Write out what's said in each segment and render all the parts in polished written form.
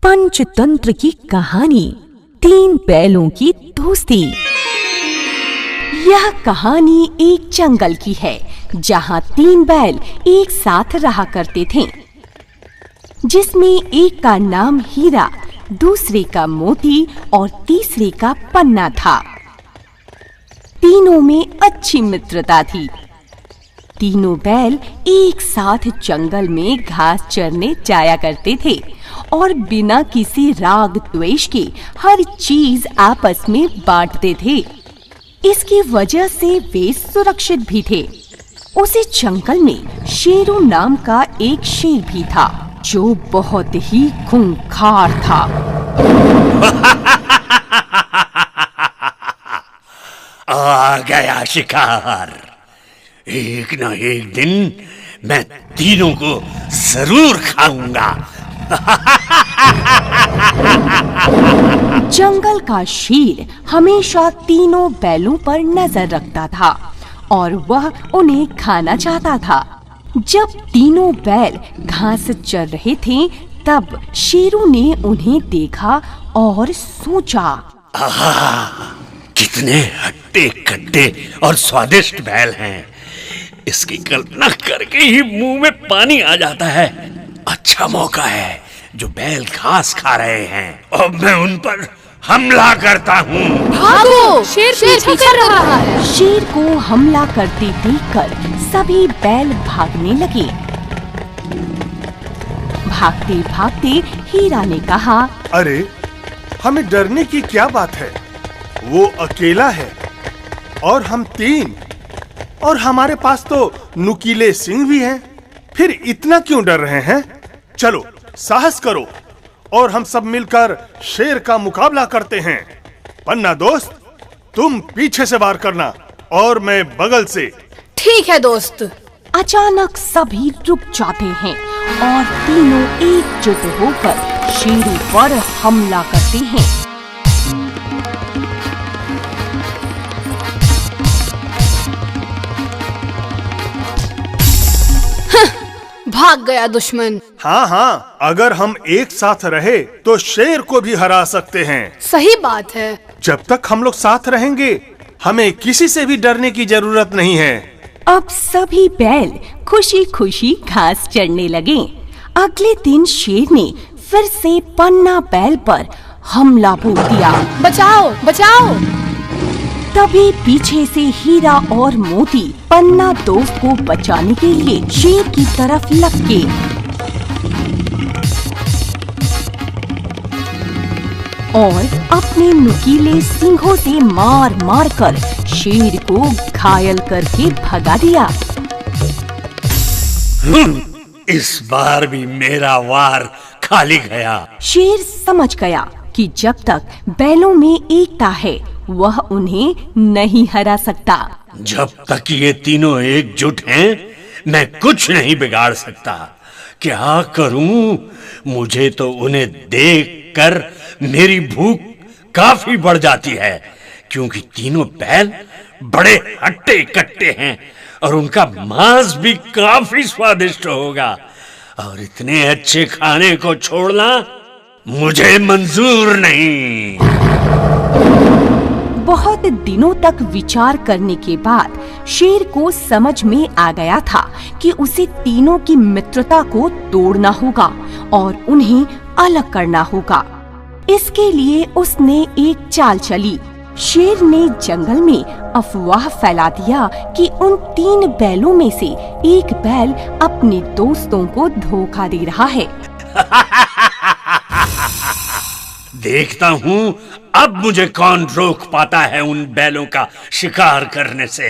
पंचतंत्र की कहानी, तीन बैलों की दोस्ती। यह कहानी एक जंगल की है जहाँ तीन बैल एक साथ रहा करते थे, जिसमें एक का नाम हीरा, दूसरे का मोती और तीसरे का पन्ना था। तीनों में अच्छी मित्रता थी। तीनों बैल एक साथ जंगल में घास चरने जाया करते थे और बिना किसी राग द्वेष के हर चीज आपस में बांटते थे। इसकी वजह से वे सुरक्षित भी थे। उसी जंगल में शेरू नाम का एक शेर भी था जो बहुत ही खूंखार था। आ गया शिकार। एक न एक दिन मैं तीनों को जरूर खाऊंगा। जंगल का शेर हमेशा तीनों बैलों पर नजर रखता था और वह उन्हें खाना चाहता था। जब तीनों बैल घास चर रहे थे तब शेरू ने उन्हें देखा और सोचा, कितने हट्टे कट्टे और स्वादिष्ट बैल हैं। इसकी कल्पना करके ही मुंह में पानी आ जाता है। अच्छा मौका है जो बैल घास खा रहे हैं। अब मैं उन पर हमला करता हूँ। भागो! शेर पीछे कर रहा है। शेर को हमला करते देखकर सभी बैल भागने लगे। भागते भागते हीरा ने कहा, अरे हमें डरने की क्या बात है? वो अकेला है और हम तीन, और हमारे पास तो नुकीले सिंह भी हैं। फिर इतना क्यों डर रहे हैं? चलो साहस करो और हम सब मिलकर शेर का मुकाबला करते हैं। पन्ना दोस्त, तुम पीछे से वार करना और मैं बगल से। ठीक है दोस्त। अचानक सभी रुक जाते हैं और तीनों एकजुट होकर शेरू पर हमला करते हैं। भाग गया दुश्मन। हाँ, अगर हम एक साथ रहे तो शेर को भी हरा सकते हैं। सही बात है। जब तक हम लोग साथ रहेंगे हमें किसी से भी डरने की जरूरत नहीं है। अब सभी बैल खुशी खुशी घास चरने लगे। अगले दिन शेर ने फिर से पन्ना बैल पर हमला बोल दिया। बचाओ बचाओ! तभी पीछे से हीरा और मोती पन्ना दोस्त को बचाने के लिए शेर की तरफ लपके। और अपने नुकीले सींगों से मार मार कर शेर को घायल करके भगा दिया। इस बार भी मेरा वार खाली गया। शेर समझ गया कि जब तक बैलों में एकता है वह उन्हें नहीं हरा सकता। जब तक ये तीनों एकजुट हैं, मैं कुछ नहीं बिगाड़ सकता। क्या करूं? मुझे तो उन्हें देखकर मेरी भूख काफी बढ़ जाती है, क्योंकि तीनों बैल बड़े हट्टे कट्टे हैं और उनका मांस भी काफी स्वादिष्ट होगा। और इतने अच्छे खाने को छोड़ना मुझे मंजूर नहीं। बहुत दिनों तक विचार करने के बाद शेर को समझ में आ गया था कि उसे तीनों की मित्रता को तोड़ना होगा और उन्हें अलग करना होगा। इसके लिए उसने एक चाल चली। शेर ने जंगल में अफवाह फैला दिया कि उन तीन बैलों में से एक बैल अपने दोस्तों को धोखा दे रहा है। देखता हूँ अब मुझे कौन रोक पाता है उन बैलों का शिकार करने से।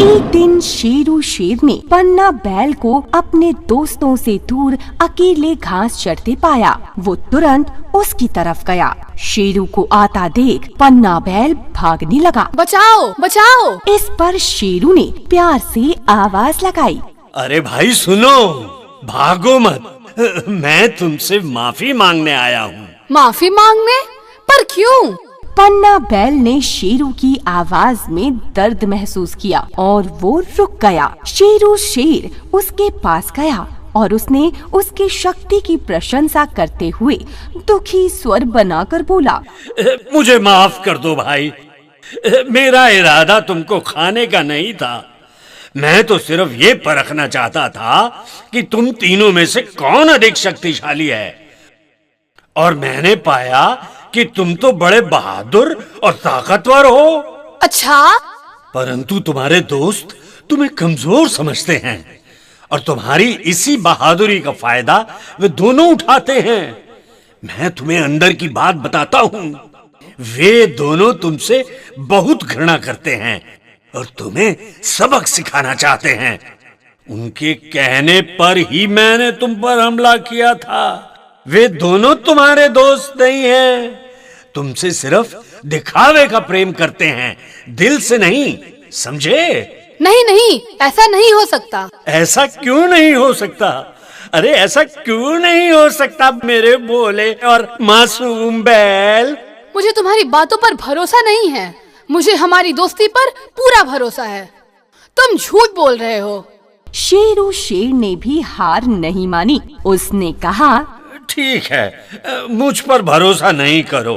एक दिन शेरू शेर ने पन्ना बैल को अपने दोस्तों से दूर अकेले घास चरते पाया। वो तुरंत उसकी तरफ गया। शेरू को आता देख पन्ना बैल भागने लगा। बचाओ बचाओ! इस पर शेरू ने प्यार से आवाज लगाई, अरे भाई सुनो, भागो मत। मैं तुमसे माफी मांगने आया हूँ। माफी मांगने? पर क्यों? पन्ना बैल ने शेरू की आवाज में दर्द महसूस किया और वो रुक गया। शेरू शेर उसके पास गया और उसने उसकी शक्ति की प्रशंसा करते हुए दुखी स्वर बनाकर बोला, मुझे माफ कर दो भाई, मेरा इरादा तुमको खाने का नहीं था। मैं तो सिर्फ ये परखना चाहता था कि तुम तीनों में से कौन अधिक शक्तिशाली है, और मैंने पाया कि तुम तो बड़े बहादुर और ताकतवर हो। अच्छा, परंतु तुम्हारे दोस्त तुम्हें कमजोर समझते हैं और तुम्हारी इसी बहादुरी का फायदा वे दोनों उठाते हैं। मैं तुम्हें अंदर की बात बताता हूं, वे दोनों तुमसे बहुत घृणा करते हैं और तुम्हें सबक सिखाना चाहते हैं। उनके कहने पर ही मैंने तुम पर हमला किया था। वे दोनों तुम्हारे दोस्त नहीं हैं, तुमसे सिर्फ दिखावे का प्रेम करते हैं, दिल से नहीं, समझे? नहीं नहीं, ऐसा नहीं हो सकता। ऐसा क्यों नहीं हो सकता? अरे ऐसा क्यों नहीं हो सकता मेरे भोले और मासूम बैल? मुझे तुम्हारी बातों पर भरोसा नहीं है। मुझे हमारी दोस्ती पर पूरा भरोसा है। तुम झूठ बोल रहे हो। शेरू शेर ने भी हार नहीं मानी। उसने कहा, ठीक है, मुझ पर भरोसा नहीं करो,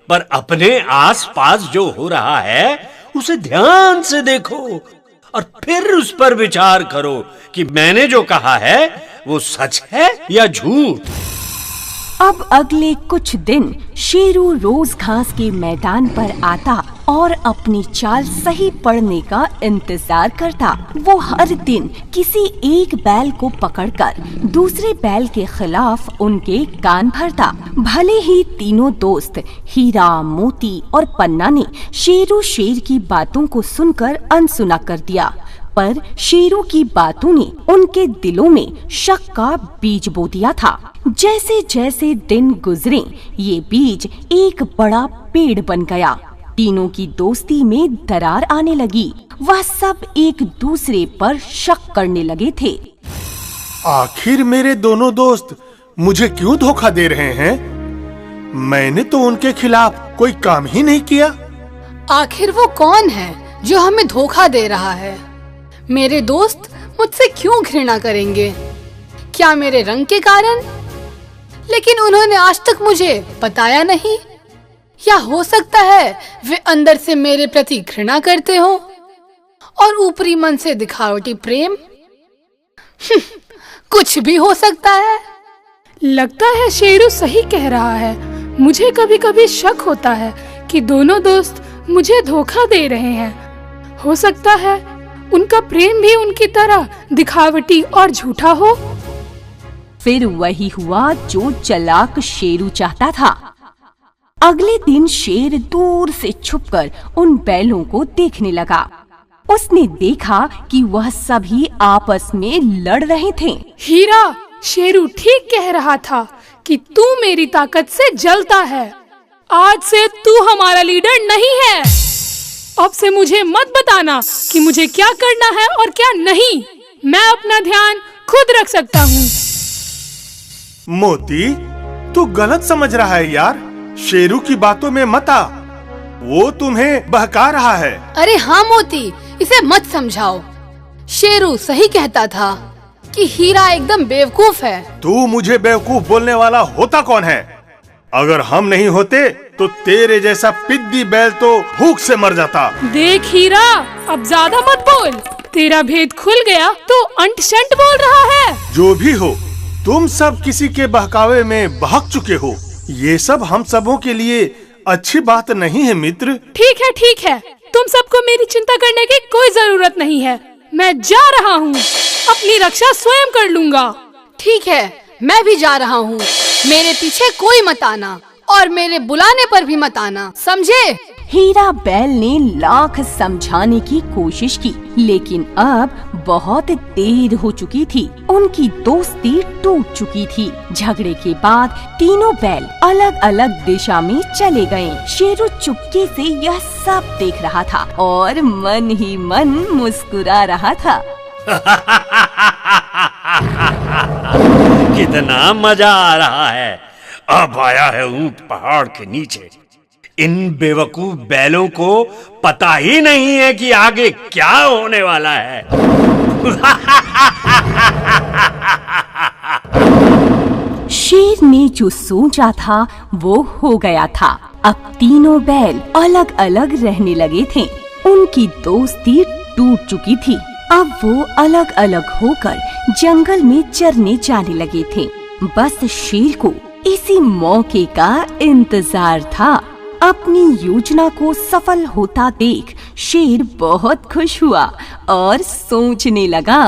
पर अपने आसपास जो हो रहा है उसे ध्यान से देखो और फिर उस पर विचार करो कि मैंने जो कहा है वो सच है या झूठ। अब अगले कुछ दिन शेरू रोज घास के मैदान पर आता और अपनी चाल सही पड़ने का इंतजार करता। वो हर दिन किसी एक बैल को पकड़कर दूसरे बैल के खिलाफ उनके कान भरता। भले ही तीनों दोस्त हीरा, मोती और पन्ना ने शेरू शेर की बातों को सुनकर अनसुना कर दिया, पर शेरू की बातों ने उनके दिलों में शक का बीज बो दिया था। जैसे जैसे दिन गुजरे, ये बीज एक बड़ा पेड़ बन गया। तीनों की दोस्ती में दरार आने लगी। वह सब एक दूसरे पर शक करने लगे थे। आखिर मेरे दोनों दोस्त मुझे क्यों धोखा दे रहे हैं? मैंने तो उनके खिलाफ कोई काम ही नहीं किया। आखिर वो कौन है जो हमें धोखा दे रहा है? मेरे दोस्त मुझसे क्यों घृणा करेंगे? क्या मेरे रंग के कारण? लेकिन उन्होंने आज तक मुझे बताया नहीं। या हो सकता है वे अंदर से मेरे प्रति घृणा करते हो और ऊपरी मन से दिखावटी प्रेम। कुछ भी हो सकता है। लगता है शेरू सही कह रहा है। मुझे कभी कभी शक होता है कि दोनों दोस्त मुझे धोखा दे रहे हैं। हो सकता है उनका प्रेम भी उनकी तरह दिखावटी और झूठा हो। फिर वही हुआ जो चालाक शेरू चाहता था। अगले दिन शेर दूर से छुपकर उन बैलों को देखने लगा। उसने देखा कि वह सभी आपस में लड़ रहे थे। हीरा, शेरू ठीक कह रहा था कि तू मेरी ताकत से जलता है। आज से तू हमारा लीडर नहीं है। अब से मुझे मत बताना कि मुझे क्या करना है और क्या नहीं। मैं अपना ध्यान खुद रख सकता हूँ। मोती, तू गलत समझ रहा है यार। शेरू की बातों में मत आ, वो तुम्हें बहका रहा है। अरे हाँ मोती, इसे मत समझाओ। शेरू सही कहता था कि हीरा एकदम बेवकूफ है। तू मुझे बेवकूफ बोलने वाला होता कौन है? अगर हम नहीं होते तो तेरे जैसा पिद्दी बैल तो भूख से मर जाता। देख हीरा, अब ज्यादा मत बोल। तेरा भेद खुल गया तो अंट शंट बोल रहा है। जो भी हो, तुम सब किसी के बहकावे में बहक चुके हो। ये सब हम सबों के लिए अच्छी बात नहीं है मित्र। ठीक है। तुम सबको मेरी चिंता करने की कोई जरूरत नहीं है। मैं जा रहा हूँ। अपनी रक्षा स्वयं कर लूंगा। ठीक है, मैं भी जा रहा हूँ। मेरे पीछे कोई मत आना और मेरे बुलाने पर भी मत आना, समझे? हीरा बैल ने लाख समझाने की कोशिश की, लेकिन अब बहुत देर हो चुकी थी। उनकी दोस्ती टूट चुकी थी। झगड़े के बाद तीनों बैल अलग अलग दिशा में चले गए। शेरू चुपके से यह सब देख रहा था और मन ही मन मुस्कुरा रहा था। कितना मजा आ रहा है। अब आया है ऊंट पहाड़ के नीचे। इन बेवकूफ बैलों को पता ही नहीं है कि आगे क्या होने वाला है। शेर ने जो सोचा था वो हो गया था। अब तीनों बैल अलग अलग रहने लगे थे। उनकी दोस्ती टूट चुकी थी। अब वो अलग अलग होकर जंगल में चरने जाने लगे थे। बस शेर को इसी मौके का इंतजार था। अपनी योजना को सफल होता देख शेर बहुत खुश हुआ और सोचने लगा,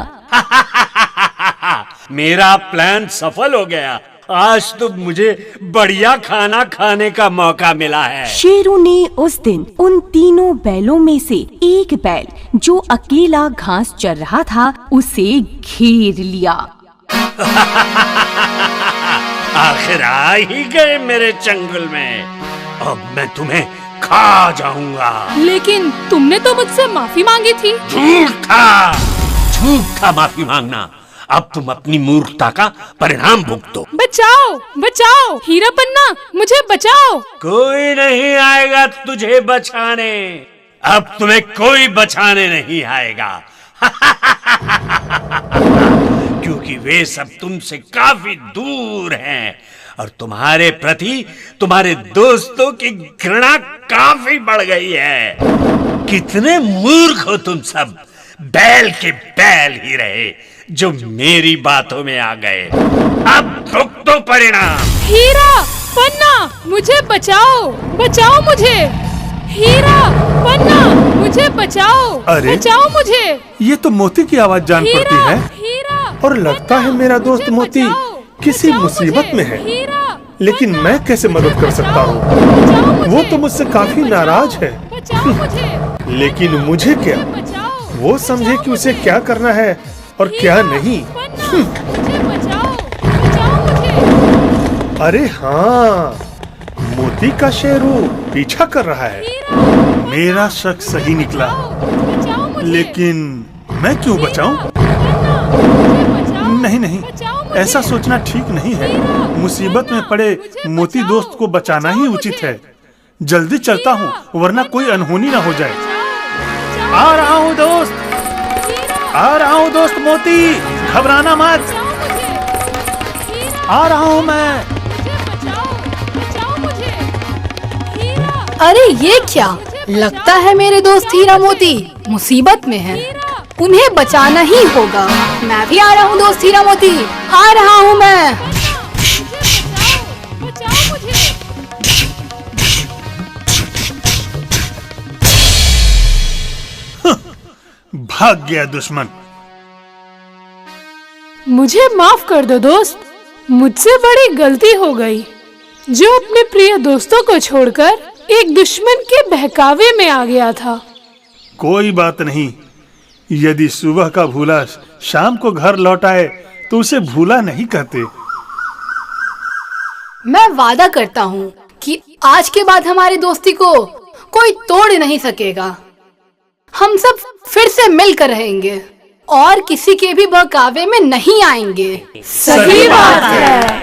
मेरा प्लान सफल हो गया। आज तो मुझे बढ़िया खाना खाने का मौका मिला है। शेरू ने उस दिन उन तीनों बैलों में से एक बैल जो अकेला घास चर रहा था उसे घेर लिया। आखिर आ ही गए मेरे चंगुल में। अब मैं तुम्हें खा जाऊंगा। लेकिन तुमने तो मुझसे माफी मांगी थी। झूठ था माफी मांगना। अब तुम अपनी मूर्खता का परिणाम भुगतो। बचाओ बचाओ हीरा पन्ना, मुझे बचाओ। कोई नहीं आएगा तुझे बचाने। अब तुम्हें कोई बचाने नहीं आएगा। क्योंकि वे सब तुमसे काफी दूर हैं और तुम्हारे प्रति तुम्हारे दोस्तों की घृणा काफी बढ़ गई है। कितने मूर्ख हो तुम सब। बैल के बैल ही रहे जो मेरी बातों में आ गए। अब भुगतो परिणाम। हीरा पन्ना, मुझे बचाओ, बचाओ मुझे। हीरा पन्ना, मुझे बचाओ। अरे, बचाओ मुझे। ये तो मोती की आवाज जान पड़ती है। हीरा और लगता है मेरा दोस्त मोती किसी मुसीबत में है। लेकिन मैं कैसे मदद कर सकता हूँ? वो तो मुझसे काफी नाराज है। लेकिन मुझे क्या? वो समझे कि उसे क्या करना है और क्या नहीं। अरे हाँ, मोती का शेरू पीछा कर रहा है। मेरा शक सही निकला। लेकिन मैं क्यों बचाऊं? नहीं, ऐसा सोचना ठीक नहीं है। मुसीबत में पड़े मोती दोस्त को बचाना ही उचित है। जल्दी चलता हूँ वरना कोई अनहोनी ना हो जाए। आ रहा हूँ दोस्त मोती, घबराना मत। आ रहा हूँ मैं। अरे ये क्या? लगता है मेरे दोस्त हीरा मोती मुसीबत में है। उन्हें बचाना ही होगा। मैं भी आ रहा हूँ दोस्त हीरा मोती, आ रहा हूँ मैं। भाग गया दुश्मन। मुझे माफ कर दो दोस्त, मुझसे बड़ी गलती हो गई जो अपने प्रिय दोस्तों को छोड़कर एक दुश्मन के बहकावे में आ गया था। कोई बात नहीं। यदि सुबह का भूला शाम को घर लौट आए तो उसे भूला नहीं कहते। मैं वादा करता हूँ कि आज के बाद हमारी दोस्ती को कोई तोड़ नहीं सकेगा। हम सब फिर से मिलकर रहेंगे और किसी के भी बहकावे में नहीं आएंगे। सही बात है।